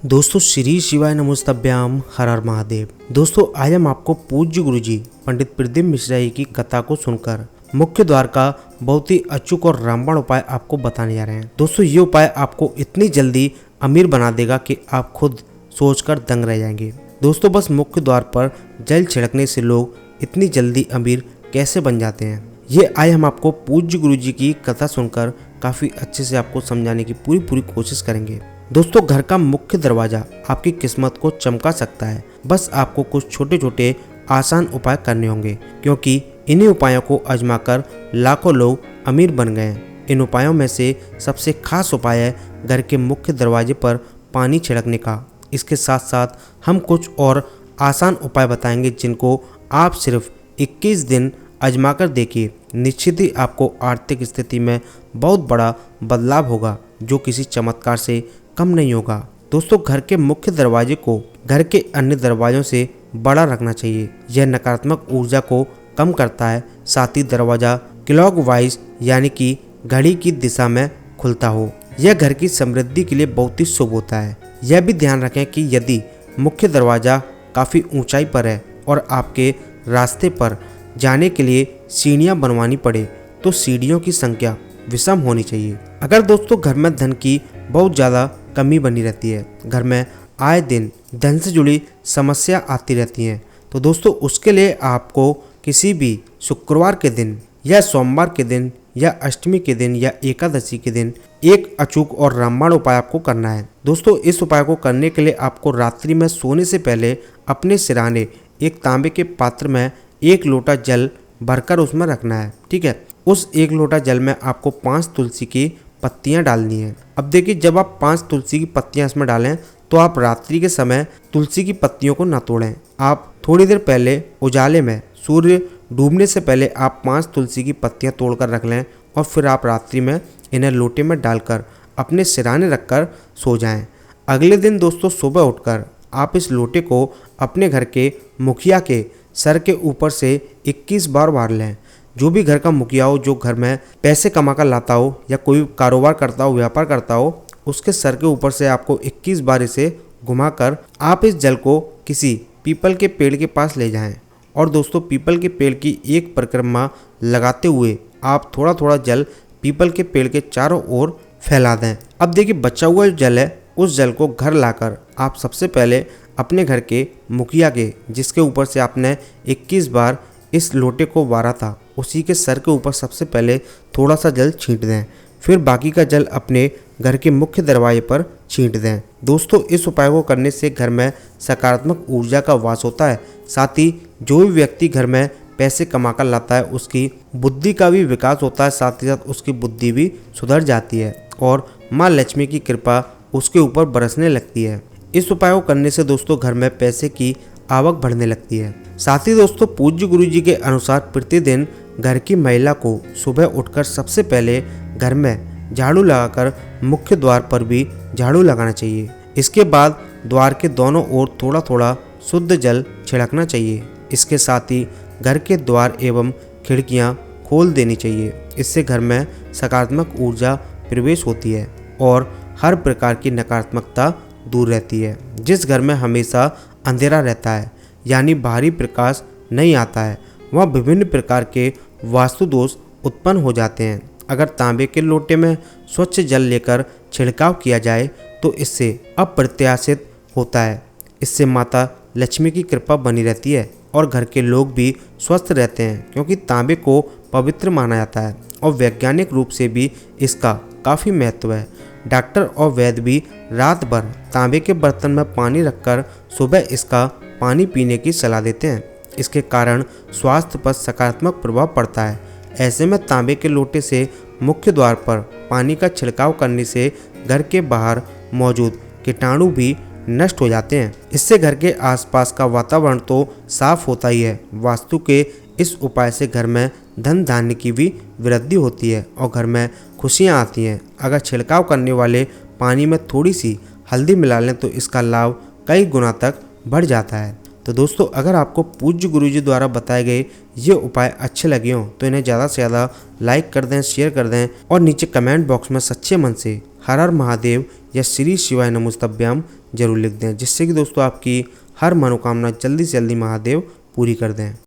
दोस्तों श्री शिवाय नमोस्तभ्याम हर हर महादेव। दोस्तों आज हम आपको पूज्य गुरुजी पंडित प्रदीप मिश्रा जी की कथा को सुनकर मुख्य द्वार का बहुत ही अचूक और रामबाण उपाय आपको बताने जा रहे हैं। दोस्तों ये उपाय आपको इतनी जल्दी अमीर बना देगा कि आप खुद सोचकर दंग रह जाएंगे। दोस्तों बस मुख्य द्वार पर जल छिड़कने से लोग इतनी जल्दी अमीर कैसे बन जाते हैं, ये आज हम आपको पूज्य गुरुजी की कथा सुनकर काफी अच्छे से आपको समझाने की पूरी कोशिश करेंगे। दोस्तों घर का मुख्य दरवाजा आपकी किस्मत को चमका सकता है। बस आपको कुछ छोटे छोटे आसान उपाय करने होंगे, क्योंकि इन्हीं उपायों को आजमाकर लाखों लोग अमीर बन गए हैं। इन उपायों में से सबसे खास उपाय है घर के मुख्य दरवाजे पर पानी छिड़कने का। इसके साथ साथ हम कुछ और आसान उपाय बताएंगे जिनको आप सिर्फ 21 दिन आजमाकर देखिए। निश्चित ही आपको आर्थिक स्थिति में बहुत बड़ा बदलाव होगा, जो किसी चमत्कार से कम नहीं होगा। दोस्तों घर के मुख्य दरवाजे को घर के अन्य दरवाजों से बड़ा रखना चाहिए। यह नकारात्मक ऊर्जा को कम करता है। साथ ही दरवाजा क्लॉकवाइज यानी कि घड़ी की दिशा में खुलता हो। यह घर की समृद्धि के लिए बहुत ही शुभ होता है। यह भी ध्यान रखें कि यदि मुख्य दरवाजा काफ़ी ऊंचाई पर है और आपके रास्ते पर जाने के लिए सीढ़ियां बनवानी पड़े तो सीढ़ियों की संख्या विषम होनी चाहिए। अगर दोस्तों घर में धन की बहुत ज़्यादा कमी बनी रहती है, घर में आए दिन धन से जुड़ी समस्या आती रहती हैं, तो दोस्तों उसके लिए आपको किसी भी शुक्रवार के दिन या सोमवार के दिन या अष्टमी के दिन या एकादशी के दिन एक अचूक और रामबाण उपाय आपको करना है। दोस्तों इस उपाय को करने के लिए आपको रात्रि में सोने से पहले अपने सिरहाने एक तांबे के पात्र में 1 लोटा जल भरकर उसमें रखना है। ठीक है, उस 1 लोटा जल में आपको 5 तुलसी की पत्तियां डालनी है। अब देखिए जब आप 5 तुलसी की पत्तियां इसमें डालें तो आप रात्रि के समय तुलसी की पत्तियों को न तोड़ें। आप थोड़ी देर पहले उजाले में सूर्य डूबने से पहले आप 5 तुलसी की पत्तियां तोड़कर रख लें और फिर आप रात्रि में इन्हें लोटे में डालकर अपने सिरहाने रखकर सो जाएं। अगले दिन दोस्तों सुबह उठकर आप इस लोटे को अपने घर के मुखिया के सर के ऊपर से 21 बार मार लें। जो भी घर का मुखिया हो, जो घर में पैसे कमा कर लाता हो या कोई कारोबार करता हो, व्यापार करता हो, उसके सर के ऊपर से आपको 21 बार इसे घुमाकर आप इस जल को किसी पीपल के पेड़ के पास ले जाएं। और दोस्तों पीपल के पेड़ की एक परिक्रमा लगाते हुए आप थोड़ा थोड़ा जल पीपल के पेड़ के चारों ओर फैला दें। अब देखिए बचा हुआ जल है, उस जल को घर लाकर आप सबसे पहले अपने घर के मुखिया के, जिसके ऊपर से आपने 21 बार इस लोटे को वारा था, उसी के सर के ऊपर सबसे पहले थोड़ा सा जल छींट दें। फिर बाकी का जल अपने घर के मुख्य दरवाजे पर छींट दें। दोस्तों इस उपाय को करने से घर में सकारात्मक ऊर्जा का वास होता है। साथ ही जो भी व्यक्ति घर में पैसे कमा कर लाता है उसकी बुद्धि का भी विकास होता है। साथ ही साथ उसकी बुद्धि भी सुधर जाती है और माँ लक्ष्मी की कृपा उसके ऊपर बरसने लगती है। इस उपाय को करने से दोस्तों घर में पैसे की आवक बढ़ने लगती है। साथ ही दोस्तों पूज्य गुरुजी के अनुसार प्रतिदिन घर की महिला को सुबह उठकर सबसे पहले घर में झाड़ू लगाकर मुख्य द्वार पर भी झाड़ू लगाना चाहिए। इसके बाद द्वार के दोनों ओर थोड़ा थोड़ा शुद्ध जल छिड़कना चाहिए। इसके साथ ही घर के द्वार एवं खिड़कियां खोल देनी चाहिए। इससे घर में सकारात्मक ऊर्जा प्रवेश होती है और हर प्रकार की नकारात्मकता दूर रहती है। जिस घर में हमेशा अंधेरा रहता है यानी बाहरी प्रकाश नहीं आता है, वहाँ विभिन्न प्रकार के वास्तु दोष उत्पन्न हो जाते हैं। अगर तांबे के लोटे में स्वच्छ जल लेकर छिड़काव किया जाए तो इससे अप्रत्याशित होता है। इससे माता लक्ष्मी की कृपा बनी रहती है और घर के लोग भी स्वस्थ रहते हैं, क्योंकि तांबे को पवित्र माना जाता है और वैज्ञानिक रूप से भी इसका काफ़ी महत्व है। डॉक्टर और वैद्य भी रात भर तांबे के बर्तन में पानी रखकर सुबह इसका पानी पीने की सलाह देते हैं। इसके कारण स्वास्थ्य पर सकारात्मक प्रभाव पड़ता है। ऐसे में तांबे के लोटे से मुख्य द्वार पर पानी का छिड़काव करने से घर के बाहर मौजूद कीटाणु भी नष्ट हो जाते हैं। इससे घर के आसपास का वातावरण तो साफ होता ही है, वास्तु के इस उपाय से घर में धन धान्य की भी वृद्धि होती है और घर में खुशियाँ आती हैं। अगर छिड़काव करने वाले पानी में थोड़ी सी हल्दी मिला लें तो इसका लाभ कई गुना तक बढ़ जाता है। तो दोस्तों अगर आपको पूज्य गुरुजी द्वारा बताए गए ये उपाय अच्छे लगे हों तो इन्हें ज़्यादा से ज़्यादा लाइक कर दें, शेयर कर दें और नीचे कमेंट बॉक्स में सच्चे मन से हर हर महादेव या श्री शिवाय नमोस्तभ्याम जरूर लिख दें, जिससे कि दोस्तों आपकी हर मनोकामना जल्दी से जल्दी महादेव पूरी कर दें।